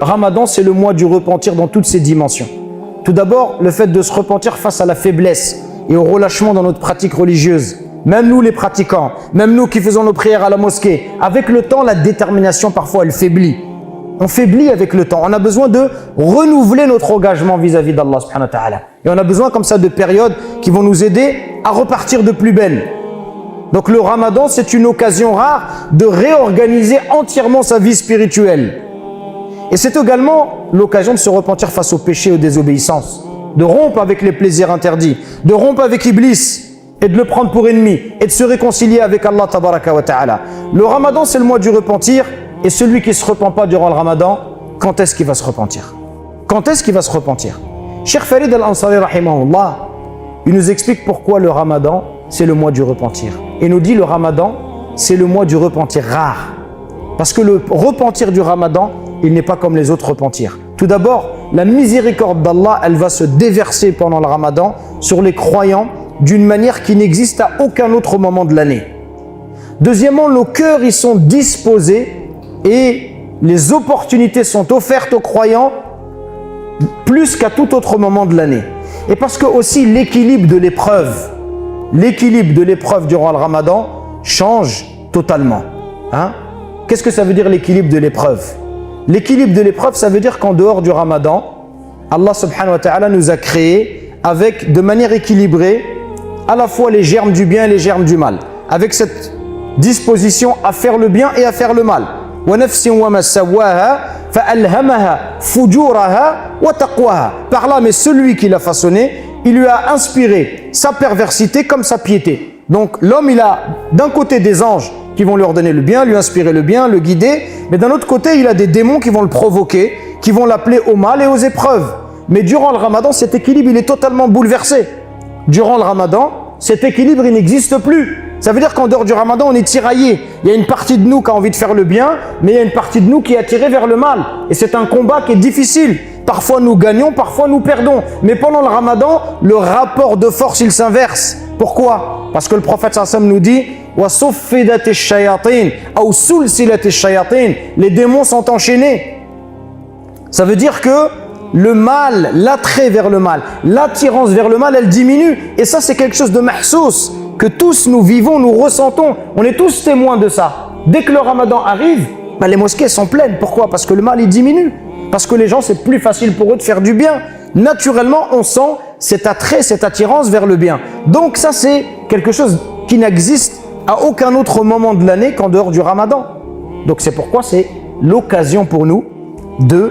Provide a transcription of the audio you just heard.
Ramadan, c'est le mois du repentir dans toutes ses dimensions. Tout d'abord, le fait de se repentir face à la faiblesse et au relâchement dans notre pratique religieuse. Même nous les pratiquants, même nous qui faisons nos prières à la mosquée, avec le temps, la détermination parfois elle faiblit. On faiblit avec le temps. On a besoin de renouveler notre engagement vis-à-vis d'Allah subhanahu wa ta'ala. Et on a besoin comme ça de périodes qui vont nous aider à repartir de plus belle. Donc le Ramadan, c'est une occasion rare de réorganiser entièrement sa vie spirituelle. Et c'est également l'occasion de se repentir face au péché et aux désobéissances, de rompre avec les plaisirs interdits, de rompre avec Iblis et de le prendre pour ennemi et de se réconcilier avec Allah tabaraka wa ta'ala. Le Ramadan, c'est le mois du repentir, et celui qui ne se repent pas durant le Ramadan, quand est-ce qu'il va se repentir? Quand est-ce qu'il va se repentir? Cheikh Farid al-Ansari rahimahullah, il nous explique pourquoi le Ramadan, c'est le mois du repentir. Et nous dit le Ramadan, c'est le mois du repentir rare. Parce que le repentir du Ramadan, il n'est pas comme les autres repentirs. Tout d'abord, la miséricorde d'Allah, elle va se déverser pendant le Ramadan sur les croyants d'une manière qui n'existe à aucun autre moment de l'année. Deuxièmement, nos cœurs y sont disposés et les opportunités sont offertes aux croyants plus qu'à tout autre moment de l'année. Et parce que aussi l'équilibre de l'épreuve durant le Ramadan change totalement. Qu'est-ce que ça veut dire l'équilibre de l'épreuve? L'équilibre de l'épreuve, ça veut dire qu'en dehors du Ramadan, Allah subhanahu wa ta'ala nous a créés avec, de manière équilibrée, à la fois les germes du bien et les germes du mal, avec cette disposition à faire le bien et à faire le mal. Par là, mais celui qui l'a façonné, il lui a inspiré sa perversité comme sa piété. Donc l'homme, il a d'un côté des anges qui vont lui ordonner le bien, lui inspirer le bien, le guider, mais d'un autre côté, il a des démons qui vont le provoquer, qui vont l'appeler au mal et aux épreuves. Mais durant le Ramadan, cet équilibre, il est totalement bouleversé. Durant le Ramadan, cet équilibre, il n'existe plus. Ça veut dire qu'en dehors du Ramadan, on est tiraillé. Il y a une partie de nous qui a envie de faire le bien, mais il y a une partie de nous qui est attirée vers le mal. Et c'est un combat qui est difficile. Parfois nous gagnons, parfois nous perdons. Mais pendant le Ramadan, le rapport de force, il s'inverse. Pourquoi? Parce que le prophète sallam nous dit les démons sont enchaînés. Ça veut dire que le mal, l'attrait vers le mal, l'attirance vers le mal, elle diminue. Et ça, c'est quelque chose de mahsous que tous nous vivons, nous ressentons. On est tous témoins de ça. Dès que le Ramadan arrive, les mosquées sont pleines. Pourquoi? Parce que le mal, il diminue. Parce que les gens, c'est plus facile pour eux de faire du bien. Naturellement, on sent cet attrait, cette attirance vers le bien. Donc ça, c'est quelque chose qui n'existe à aucun autre moment de l'année qu'en dehors du Ramadan. Donc c'est pourquoi c'est l'occasion pour nous de